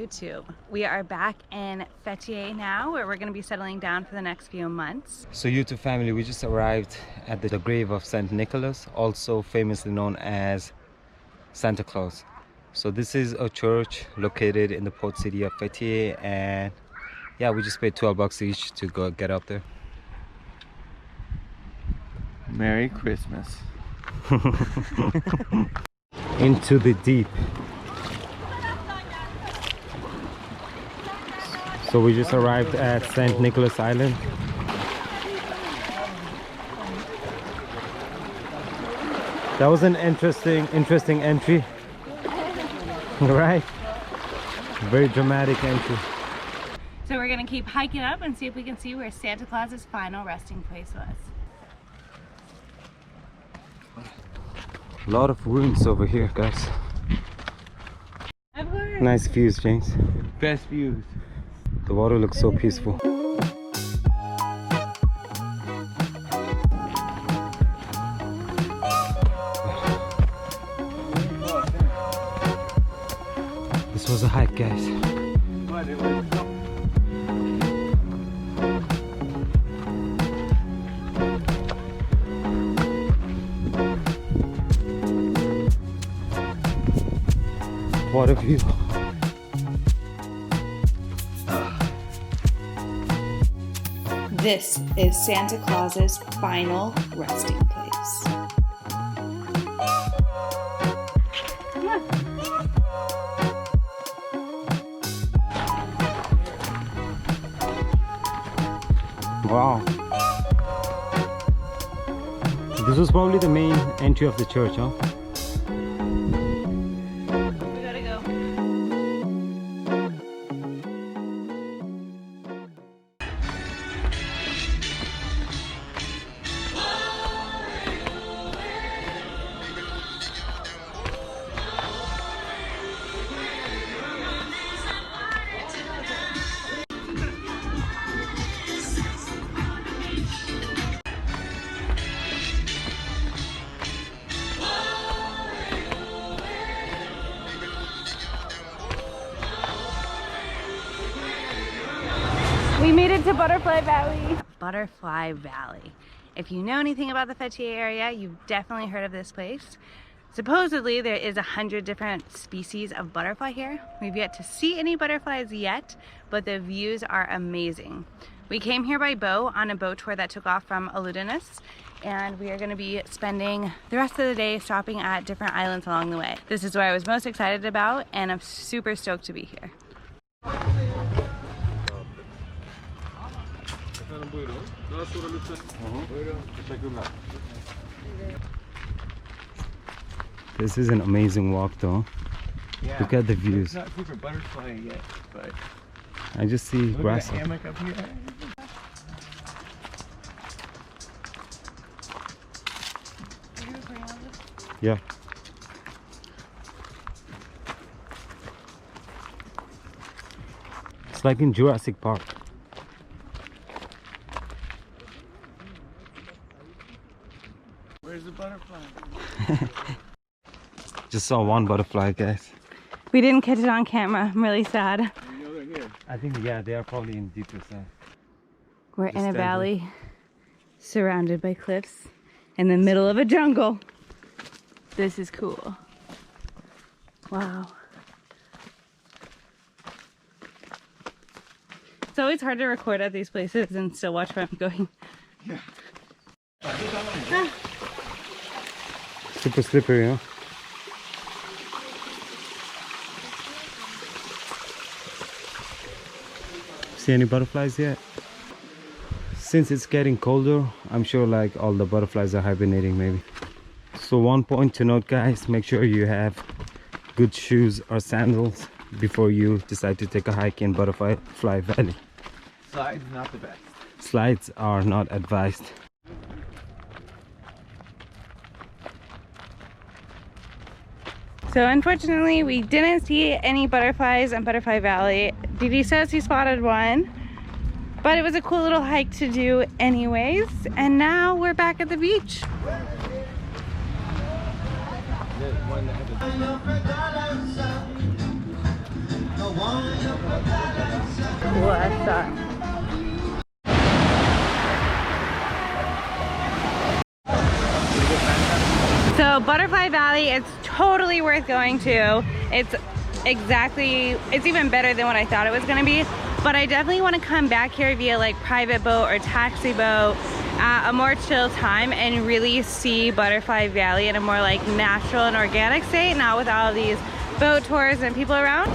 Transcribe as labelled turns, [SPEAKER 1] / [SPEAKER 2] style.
[SPEAKER 1] YouTube. We are back in Fethiye now, where we're going to be settling down for the next few months.
[SPEAKER 2] So YouTube family, we just arrived at the grave of Saint Nicholas, also famously known as Santa Claus. So this is a church located in the port city of Fethiye, and yeah, we just paid $12 each to go get up there.
[SPEAKER 3] Merry Christmas.
[SPEAKER 2] Into the deep. So we just arrived at St. Nicholas Island. That was an interesting entry. Right? Very dramatic entry.
[SPEAKER 1] So we're gonna keep hiking up and see if we can see where Santa Claus's final resting place was.
[SPEAKER 2] A lot of ruins over here, guys.
[SPEAKER 1] Of course.
[SPEAKER 2] Nice views, James.
[SPEAKER 3] Best views.
[SPEAKER 2] The water looks so peaceful. This was a hike, guys. What a view.
[SPEAKER 1] This is Santa Claus's final resting place.
[SPEAKER 2] Wow. This was probably the main entry of the church, huh?
[SPEAKER 1] We gotta go. We made it to Butterfly Valley. Butterfly Valley. If you know anything about the Fethiye area, you've definitely heard of this place. Supposedly there is 100 different species of butterfly here. We've yet to see any butterflies yet, but the views are amazing. We came here by boat on a boat tour that took off from Aludinus, and we are going to be spending the rest of the day stopping at different islands along the way. This is what I was most excited about, and I'm super stoked to be here.
[SPEAKER 2] This is an amazing walk though.
[SPEAKER 3] Yeah.
[SPEAKER 2] Look at the views.
[SPEAKER 3] It's not super butterfly yet, but
[SPEAKER 2] I just see
[SPEAKER 3] look
[SPEAKER 2] grass.
[SPEAKER 3] at the hammock up here.
[SPEAKER 2] Yeah. It's like in Jurassic Park.
[SPEAKER 3] Where's the butterfly?
[SPEAKER 2] Just saw one butterfly, guys.
[SPEAKER 1] We didn't catch it on camera. I'm really sad.
[SPEAKER 3] You know they're here.
[SPEAKER 2] I think, yeah, they are probably in deeper side.
[SPEAKER 1] We're
[SPEAKER 2] Just
[SPEAKER 1] in a
[SPEAKER 2] stand there.
[SPEAKER 1] valley surrounded by cliffs in the middle of a jungle. This is cool. Wow. It's always hard to record at these places and still watch where I'm going.
[SPEAKER 3] Yeah.
[SPEAKER 2] Super slippery, huh? See any butterflies yet? Since it's getting colder, I'm sure like all the butterflies are hibernating maybe. So one point to note, guys, make sure you have good shoes or sandals before you decide to take a hike in Butterfly Valley.
[SPEAKER 3] Slide's not the best.
[SPEAKER 2] Slides are not advised.
[SPEAKER 1] So unfortunately, we didn't see any butterflies in Butterfly Valley. Didi says he spotted one, but it was a cool little hike to do anyways. And now we're back at the beach. What's up? So Butterfly Valley, it's totally worth going to. It's even better than what I thought it was gonna be. But I definitely want to come back here via like private boat or taxi boat at a more chill time and really see Butterfly Valley in a more like natural and organic state, not with all these boat tours and people around.